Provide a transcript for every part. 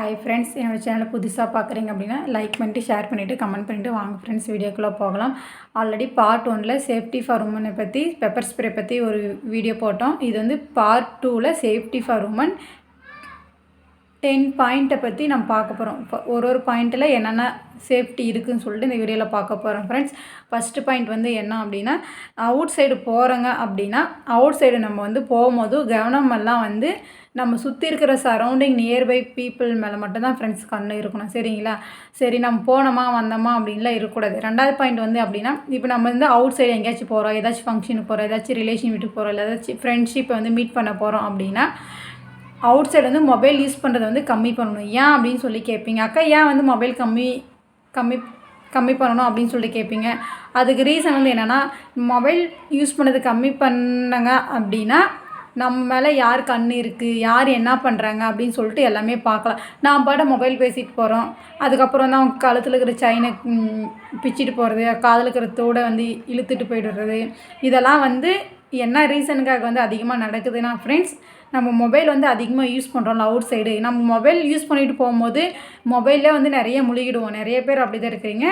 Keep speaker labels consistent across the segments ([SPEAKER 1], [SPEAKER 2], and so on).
[SPEAKER 1] Hi friends, என்னோட சேனலை புதுசாக பார்க்குறீங்க அப்படின்னா லைக் பண்ணிட்டு ஷேர் பண்ணிவிட்டு கமெண்ட் பண்ணிவிட்டு வாங்க ஃப்ரெண்ட்ஸ், வீடியோக்குள்ளே போகலாம். ஆல்ரெடி பார்ட் 1ல் சேஃப்டி ஃபார் உமனை பற்றி பெப்பர் ஸ்ப்ரே பற்றி ஒரு வீடியோ போட்டோம். இது வந்து பார்ட் 2ல் சேஃப்டி ஃபார் உமன் 10 பாயிண்ட்டை பற்றி நம்ம பார்க்க போகிறோம். ஒரு பாயிண்ட்டில் என்னென்ன சேஃப்டி இருக்குதுன்னு சொல்லிட்டு இந்த வீடியோவில் பார்க்க போகிறோம் ஃப்ரெண்ட்ஸ். ஃபஸ்ட்டு பாயிண்ட் வந்து என்ன அப்படின்னா, அவுட் சைடு போகிறோங்க அப்படின்னா அவுட் சைடு நம்ம வந்து போகும்போது கவனமெல்லாம் வந்து நம்ம சுற்றி இருக்கிற சரௌண்டிங் நியர்பை பீப்புள் மேலே மட்டும்தான் ஃப்ரெண்ட்ஸ் கண்ணு இருக்கணும். சரிங்களா? சரி, நம்ம போனோமா வந்தோமா அப்படின்லாம் இருக்கக்கூடாது. ரெண்டாவது பாயிண்ட் வந்து அப்படின்னா, இப்போ நம்ம வந்து அவுட் சைடு எங்கேயாச்சும் போகிறோம், ஏதாச்சும் ஃபங்க்ஷனுக்கு போகிறோம், ஏதாச்சும் ரிலேஷன் வீட்டுக்கு போகிறோம், இல்லை ஏதாச்சும் ஃப்ரெண்ட்ஷிப்பை வந்து மீட் பண்ண போகிறோம் அப்படின்னா அவுட் சைடு வந்து மொபைல் யூஸ் பண்ணுறதை வந்து கம்மி பண்ணணும். ஏன் அப்படின்னு சொல்லி கேட்பீங்க. அக்கா ஏன் வந்து மொபைல் கம்மி பண்ணணும் அப்படின்னு சொல்லிட்டு கேட்பீங்க. அதுக்கு ரீசன் வந்து என்னென்னா, மொபைல் யூஸ் பண்ணது கம்மி பண்ணுங்க அப்படின்னா நம்ம மேலே யார் கண் இருக்குது, யார் என்ன பண்ணுறாங்க அப்படின்னு சொல்லிட்டு எல்லாமே பார்க்கலாம். நான் பாட்ட மொபைல் பேசிட்டு போகிறோம், அதுக்கப்புறம் தான் அவங்க கழுத்தில் இருக்கிற செயினை பிச்சுட்டு போகிறது, காதில் இருக்கிற தோடை வந்து இழுத்துட்டு போயிடுறது, இதெல்லாம் வந்து என்ன ரீசனுக்காக வந்து அதிகமாக நடக்குதுன்னா ஃப்ரெண்ட்ஸ், நம்ம மொபைல் வந்து அதிகமாக யூஸ் பண்ணுறோம்ல அவுட் சைடு, நம்ம மொபைல் யூஸ் பண்ணிட்டு போகும்போது மொபைலில் வந்து நிறைய முழுகிடுவோம். நிறைய பேர் அப்படி தான் இருக்கிறீங்க.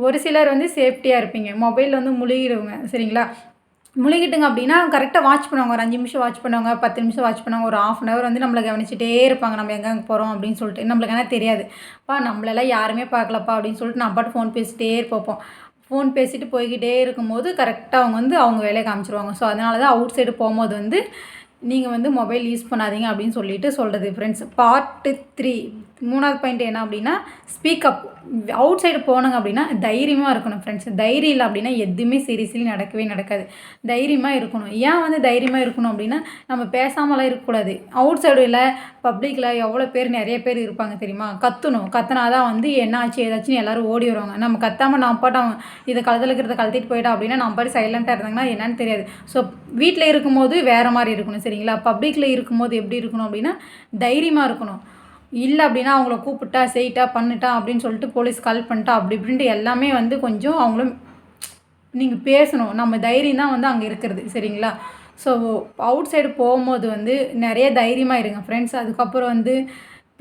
[SPEAKER 1] ஒரு சிலர் வந்து சேஃப்டியாக இருப்பீங்க, மொபைலில் வந்து முழுகிடுவோங்க. சரிங்களா? முழுகிட்டுங்க அப்படின்னா கரெக்டாக வாட்ச் பண்ணுவாங்க. ஒரு 5 நிமிஷம் வாட்ச் பண்ணுவாங்க, 10 நிமிஷம் வாட்ச் பண்ணுவாங்க, ஒரு 1/2 அன் ஹவர் வந்து நம்மளை கவனிச்சிட்டே இருப்பாங்க. நம்ம எங்கே போகிறோம் அப்படின்னு சொல்லிட்டு நம்மளுக்கு என்ன தெரியாது. நம்மளெல்லாம் யாருமே பார்க்கலப்பா அப்படின்னு சொல்லிட்டு நம்ம பாட்டு ஃபோன் பேசிகிட்டே இருப்போம். ஃபோன் பேசிட்டு போய்கிட்டே இருக்கும்போது கரெக்டாக அவங்க வந்து அவங்க வேலையை காமிச்சிருவாங்க. ஸோ அதனால தான் அவுட் சைடு போகும்போது வந்து நீங்கள் வந்து மொபைல் யூஸ் பண்ணாதீங்க அப்படின்னு சொல்லிட்டு சொல்கிறது ஃப்ரெண்ட்ஸ். பார்ட் 3 மூணாவது பாயிண்ட் என்ன அப்படின்னா, ஸ்பீக்கப். அவுட் சைடு போனாங்க அப்படின்னா தைரியமாக இருக்கணும் ஃப்ரெண்ட்ஸ். தைரியம் இல்லை அப்படின்னா எதுவுமே சீரியஸ்லி நடக்காது. தைரியமாக இருக்கணும். ஏன் வந்து தைரியமாக இருக்கணும் அப்படின்னா, நம்ம பேசாமலாம் இருக்கக்கூடாது. அவுட் சைடில் பப்ளிக்கில் எவ்வளோ பேர், நிறைய பேர் இருப்பாங்க தெரியுமா? கத்துனா தான் வந்து என்ன ஆச்சு ஏதாச்சுன்னு எல்லோரும் ஓடி வருவாங்க. நம்ம கத்தாமல் நம்ம பாட்டு அவங்க இதை கழுத்தில் இருக்கிறத கழட்டிட்டு போயிட்டா அப்படின்னா நம்ம பாட்டு சைலண்ட்டாக இருந்தாங்கன்னா என்னன்னு தெரியாது. ஸோ வீட்டில் இருக்கும்போது வேறு மாதிரி இருக்கணும். சரிங்களா? பப்ளிக்கில் இருக்கும்போது எப்படி இருக்கணும் அப்படின்னா தைரியமாக இருக்கணும். இல்லை அப்படின்னா அவங்கள கூப்பிட்டா செய்யிட்டா பண்ணிட்டா அப்படின்னு சொல்லிட்டு போலீஸ் கால் பண்ணிட்டா அப்படி இப்படின்ட்டு எல்லாமே வந்து கொஞ்சம் அவங்களும் நீங்கள் பேசணும். நம்ம தைரியம் தான் வந்து அங்கே இருக்கிறது. சரிங்களா? ஸோ அவுட் சைடு போகும்போது வந்து நிறைய தைரியமாக இருங்க ஃப்ரெண்ட்ஸ். அதுக்கப்புறம் வந்து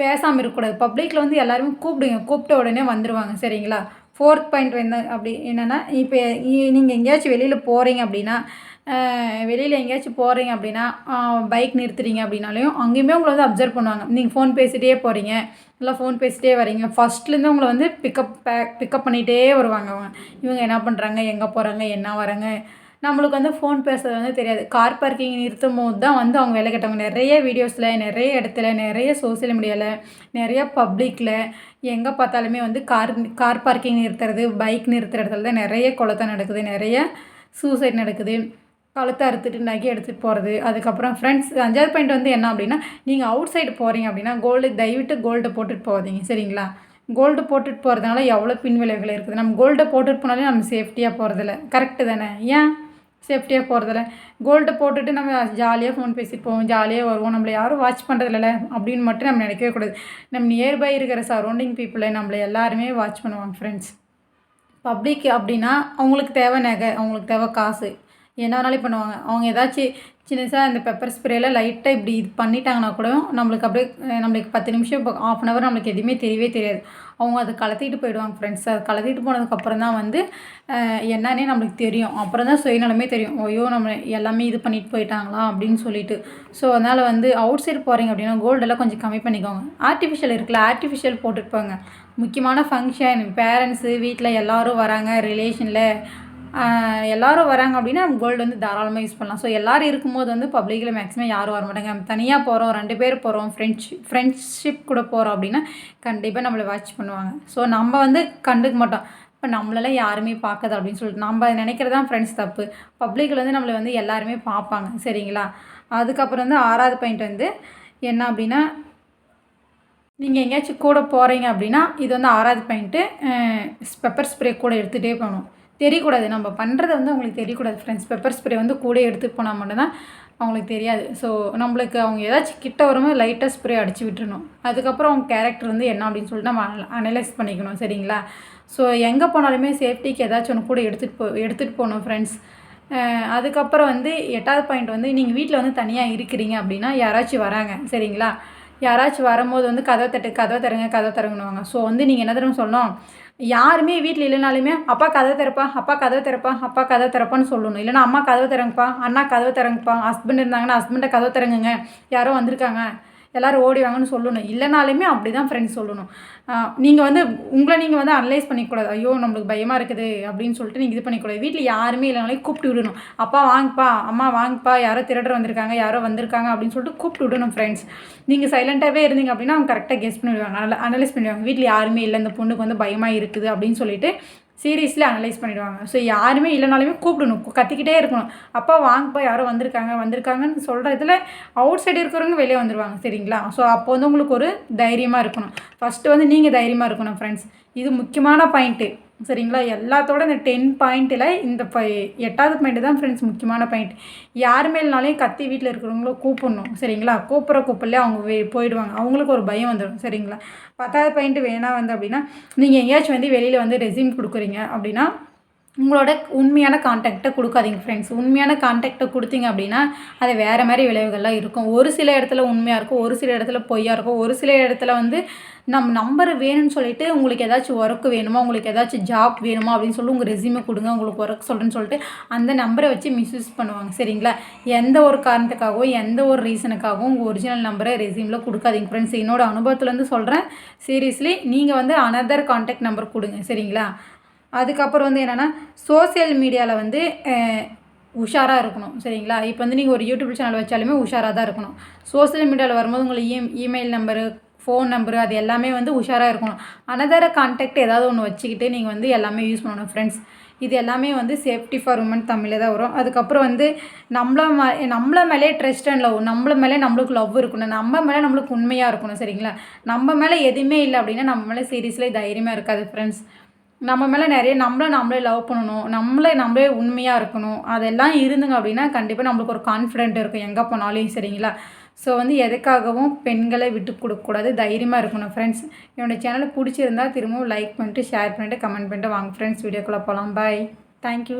[SPEAKER 1] பேசாமல் இருக்கக்கூடாது. பப்ளிக்கில் வந்து எல்லாருமே கூப்பிட்ட உடனே வந்துடுவாங்க. சரிங்களா? 4th பாயிண்ட் என்ன அப்படி என்னென்னா, இப்போ நீங்கள் எங்கேயாச்சும் வெளியில் போகிறீங்க அப்படின்னா, பைக் நிறுத்துறீங்க அப்படின்னாலையும் அங்கேயுமே உங்களை வந்து அப்சர்வ் பண்ணுவாங்க. நீங்கள் ஃபோன் பேசிகிட்டே போகிறீங்க, இல்லை ஃபோன் பேசிகிட்டே வரீங்க, ஃபஸ்ட்லேருந்து உங்களை வந்து பிக்கப் பண்ணிகிட்டே வருவாங்க. இவங்க என்ன பண்ணுறாங்க, எங்கே போகிறாங்க, என்ன வராங்க. நம்மளுக்கு வந்து ஃபோன் பேசுறது வந்து தெரியாது. கார் பார்க்கிங் நிறுத்தும் போது தான் வந்து அவங்க வேலை கேட்டவங்க. நிறைய வீடியோஸில், நிறைய இடத்துல, நிறைய சோசியல் மீடியாவில், நிறைய பப்ளிக்கில் எங்கே பார்த்தாலுமே வந்து கார் பார்க்கிங் நிறுத்துறது, பைக் நிறுத்துற இடத்துல தான் நிறைய கொலைத்தான் நடக்குது, நிறைய சூசைட் நடக்குது, கழுத்தை அறுத்துட்டு நகை எடுத்துகிட்டு போகிறது. அதுக்கப்புறம் ஃப்ரெண்ட்ஸ் 5வது பாயிண்ட் வந்து என்ன அப்படின்னா, நீங்கள் அவுட் சைடு போகிறீங்க அப்படின்னா தயவிட்டு கோல்டு போட்டுட்டு போகாதீங்க. சரிங்களா? கோல்டு போட்டுட்டு போகிறதுனால எவ்வளோ பின்விளைவுகள் இருக்குது. நம்ம கோல்டை போட்டுட்டு போனாலே நம்ம சேஃப்டியாக போகிறதில்ல. கரெக்டு தானே? ஏன் சேஃப்டியாக போகிறதில்ல? கோல்டை போட்டுட்டு நம்ம ஜாலியாக ஃபோன் பேசிட்டு போவோம், ஜாலியாக வருவோம், நம்மளை யாரும் வாட்ச் பண்ணுறதில்ல அப்படின்னு மட்டும் நம்ம நினைக்கவே கூடாது. நம்ம நியர்பை இருக்கிற சரௌண்டிங் பீப்புளை நம்மளை எல்லாருமே வாட்ச் பண்ணுவாங்க ஃப்ரெண்ட்ஸ். பப்ளிக் அப்படின்னா அவங்களுக்கு தேவை நகை, அவங்களுக்கு தேவை காசு, என்ன வேணாலும் பண்ணுவாங்க. அவங்க ஏதாச்சும் சின்னதாக இந்த பெப்பர் ஸ்ப்ரேயில் லைட்டாக இப்படி இது பண்ணிட்டாங்கன்னா கூட நம்மளுக்கு 10 நிமிஷம், 1/2 அன் ஹவர் நம்மளுக்கு எதுவுமே தெரியவே தெரியாது. அவங்க அதை கலத்திட்டு போயிடுவாங்க ஃப்ரெண்ட்ஸ். அது கலத்திட்டு போனதுக்கப்புறம் தான் வந்து என்னன்னே நம்மளுக்கு தெரியும். அப்புறம் தான் சுயநலமே தெரியும். ஐயோ, நம்ம எல்லாமே இது பண்ணிட்டு போயிட்டாங்களா அப்படின்னு சொல்லிட்டு. ஸோ அதனால் வந்து அவுட் சைடு போகிறீங்க அப்படின்னா கோல்டெல்லாம் கொஞ்சம் கம்மி பண்ணிக்கோங்க. ஆர்டிஃபிஷியல் இருக்குல்ல, ஆர்டிஃபிஷியல் போட்டுட்டு போங்க. முக்கியமான ஃபங்க்ஷன், பேரண்ட்ஸு, வீட்டில் எல்லோரும் வராங்க, ரிலேஷனில் எல்லோரும் வராங்க அப்படின்னா நம்ம கோல்டு வந்து தாராளமாக யூஸ் பண்ணலாம். ஸோ எல்லோரும் இருக்கும்போது வந்து பப்ளிக்கில் மேக்ஸிமம் யாரும் வர மாட்டாங்க. நம்ம தனியாக போகிறோம், 2 பேர் போகிறோம், ஃப்ரெண்ட்ஷிப் கூட போகிறோம் அப்படின்னா கண்டிப்பாக நம்மளை வாட்ச் பண்ணுவாங்க. ஸோ நம்ம வந்து கண்டுக்க மாட்டோம். இப்போ நம்மளெல்லாம் யாருமே பார்க்காது அப்படின்னு சொல்லிட்டு நம்ம நினைக்கிறது தான் ஃப்ரெண்ட்ஸ் தப்பு. பப்ளிக்கில் வந்து நம்மளை வந்து எல்லாருமே பார்ப்பாங்க. சரிங்களா? அதுக்கப்புறம் வந்து 6வது பாயிண்ட் வந்து என்ன அப்படின்னா, நீங்கள் எங்கேயாச்சும் கூட போகிறீங்க அப்படின்னா இது வந்து 6வது பாயிண்ட்டு, பெப்பர் ஸ்ப்ரே கூட எடுத்துகிட்டே போகணும். தெரியக்கூடாது, நம்ம பண்ணுறது வந்து அவங்களுக்கு தெரியக்கூடாது ஃப்ரெண்ட்ஸ். பெப்பர் ஸ்ப்ரே வந்து கூட எடுத்துகிட்டு போனால் மட்டும்தான் அவங்களுக்கு தெரியாது. ஸோ நம்மளுக்கு அவங்க ஏதாச்சும் கிட்ட வரும்போது லைட்டாக ஸ்ப்ரே அடித்து விட்டுறணும். அதுக்கப்புறம் அவங்க கேரக்டர் வந்து என்ன அப்படின்னு சொல்லிட்டு நம்ம அனலைஸ் பண்ணிக்கணும். சரிங்களா? ஸோ எங்கே போனாலுமே சேஃப்டிக்கு ஏதாச்சும் ஒன்று கூட எடுத்துகிட்டு போகணும் ஃப்ரெண்ட்ஸ். அதுக்கப்புறம் வந்து 8வது பாயிண்ட் வந்து, நீங்கள் வீட்டில் வந்து தனியாக இருக்கிறீங்க அப்படின்னா யாராச்சும் வராங்க. சரிங்களா? யாராச்சும் வரும்போது வந்து கதவை தருங்கன்னுவாங்க. ஸோ வந்து நீங்கள் என்ன தெரியுமா சொல்லணும், யாருமே வீட்டில் இல்லைனாலுமே அப்பா கதவை திறப்பா, அப்பா கதவை திறப்பா, அப்பா கதவை திறப்பான்னு சொல்லணும். இல்லைன்னா அம்மா கதவை திறங்கப்பா, அண்ணா கதவை திறங்கப்பா, ஹஸ்பண்ட் இருந்தாங்கன்னா ஹஸ்பண்ட கதவை திறங்குங்க, யாரோ வந்திருக்காங்க, எல்லோரும் ஓடி வாங்கன்னு சொல்லணும். இல்லைனாலுமே அப்படி தான் ஃப்ரெண்ட்ஸ் சொல்லணும். நீங்கள் வந்து உங்களை நீங்கள் வந்து அனலைஸ் பண்ணிக்கூடாது. ஐயோ நம்மளுக்கு பயமாக இருக்குது அப்படின்னு சொல்லிட்டு நீங்கள் இது பண்ணிக்கூடாது. வீட்டில் யாருமே இல்லைனாலும் கூப்பிட்டு விடணும். அப்பா வாங்கப்பா, அம்மா வாங்கப்பா, யாரோ திருடர் வந்திருக்காங்க, யாரோ வந்திருக்காங்க அப்படின்னு சொல்லிட்டு கூப்பிட்டு விடணும் ஃப்ரெண்ட்ஸ். நீங்கள் சைலண்ட்டாகவே இருந்தீங்க அப்படின்னா அவங்க கரெக்டாக கெஸ் பண்ணிவிடுவாங்க, அனலைஸ் பண்ணிடுவாங்க. வீட்டில் யாருமே இல்லை, இந்த பொண்ணுக்கு வந்து பயமாக இருக்குது அப்படின்னு சொல்லிட்டு சீரியஸ்லி அனலைஸ் பண்ணிவிடுவாங்க. ஸோ யாருமே இல்லைனாலுமே கூப்பிடணும், கத்திக்கிட்டே இருக்கணும். அப்பா வாங்கப்பா, யாரோ வந்திருக்காங்கன்னு சொல்கிற இதில் அவுட் சைடு இருக்கிறவங்க வெளியே வந்துடுவாங்க. சரிங்களா? ஸோ அப்போ வந்து உங்களுக்கு ஒரு தைரியமாக இருக்கணும். ஃபஸ்ட்டு வந்து நீங்கள் தைரியமாக இருக்கணும் ஃப்ரெண்ட்ஸ். இது முக்கியமான பாயிண்ட்டு. சரிங்களா? எல்லாத்தோட இந்த 10 பாயிண்ட்டில் இந்த 8வது பாயிண்ட்டு தான் ஃப்ரெண்ட்ஸ் முக்கியமான பாயிண்ட். யார் மேலேனாலையும் கத்தி வீட்டில் இருக்கிறவங்கள கூப்பிடணும். சரிங்களா? கூப்பிட்றலே அவங்க போயிடுவாங்க. அவங்களுக்கு ஒரு பயம் வந்துடும். சரிங்களா? 10வது பாயிண்ட்டு வேணால் வந்து அப்படின்னா, நீங்கள் எங்கேயாச்சும் வந்து வெளியில் வந்து ரெஸ்யூம் கொடுக்குறீங்க அப்படின்னா உங்களோட உண்மையான கான்டாக்டை கொடுக்காதீங்க ஃப்ரெண்ட்ஸ். உண்மையான கான்டாக்டை கொடுத்தீங்க அப்படின்னா அது வேறு மாதிரி விளைவுகள்லாம் இருக்கும். ஒரு சில இடத்துல உண்மையாக இருக்கும், ஒரு சில இடத்துல பொய்யாக இருக்கும், ஒரு சில இடத்துல வந்து நம்ம நம்பர் வேணும்னு சொல்லிட்டு உங்களுக்கு ஏதாச்சும் ஒர்க் வேணுமா, உங்களுக்கு ஏதாச்சும் ஜாப் வேணுமா அப்படின்னு சொல்லி உங்கள் ரெஸ்யூமை கொடுங்க, உங்களுக்கு ஒர்க் சொல்கிறேன்னு சொல்லிட்டு அந்த நம்பரை வச்சு மிஸ்யூஸ் பண்ணுவாங்க. சரிங்களா? எந்த ஒரு காரணத்துக்காகவும் எந்த ஒரு ரீசனுக்காகவும் உங்கள் ஒரிஜினல் நம்பரை ரெஸ்யூமில் கொடுக்காதீங்க ஃப்ரெண்ட்ஸ். என்னோடய அனுபவத்துலேருந்து சொல்கிறேன். சீரியஸ்லி நீங்கள் வந்து அனதர் கான்டாக்ட் நம்பர் கொடுங்க. சரிங்களா? அதுக்கப்புறம் வந்து என்னென்னா சோசியல் மீடியாவில் வந்து உஷாராக இருக்கணும். சரிங்களா? இப்போ வந்து நீங்கள் ஒரு யூடியூப் சேனல் வச்சாலுமே உஷாராக தான் இருக்கணும். சோசியல் மீடியாவில் வரும்போது உங்களுக்கு இமெயில் நம்பரு, ஃபோன் நம்பரு அது எல்லாமே வந்து உஷாராக இருக்கணும். அனதர் கான்டாக்ட் ஏதாவது ஒன்று வச்சுக்கிட்டு நீங்கள் வந்து எல்லாமே யூஸ் பண்ணணும் ஃப்ரெண்ட்ஸ். இது எல்லாமே வந்து சேஃப்டி ஃபார் உமன் தமிழில் தான் வரும். அதுக்கப்புறம் வந்து நம்மள மேலே ட்ரஸ்ட் அண்ட் லவ், நம்மள மேலே நம்மளுக்கு லவ் இருக்கணும், நம்ம மேலே நம்மளுக்கு உண்மையாக இருக்கணும். சரிங்களா? நம்ம மேலே எதுவுமே இல்லை அப்படின்னா நம்ம மேலே சீரியஸ்லி தைரியமாக இருக்காது ஃப்ரெண்ட்ஸ். நம்ம மேலே நிறைய நம்மளே லவ் பண்ணணும், நம்மளே உண்மையாக இருக்கணும். அதெல்லாம் இருந்துங்க அப்படின்னா கண்டிப்பாக நம்மளுக்கு ஒரு கான்ஃபிடென்ட் இருக்கும் எங்கே போனாலும். சரிங்களா? ஸோ வந்து எதுக்காகவும் பெண்களை விட்டு கொடுக்கக்கூடாது, தைரியமாக இருக்கணும் ஃப்ரெண்ட்ஸ். என்னோடய சேனலை பிடிச்சிருந்தா திரும்பவும் லைக் பண்ணிட்டு ஷேர் பண்ணிவிட்டு கமெண்ட் பண்ணிட்டு வாங்க ஃப்ரெண்ட்ஸ். வீடியோக்குள்ளே போகலாம். பாய். தேங்க்யூ.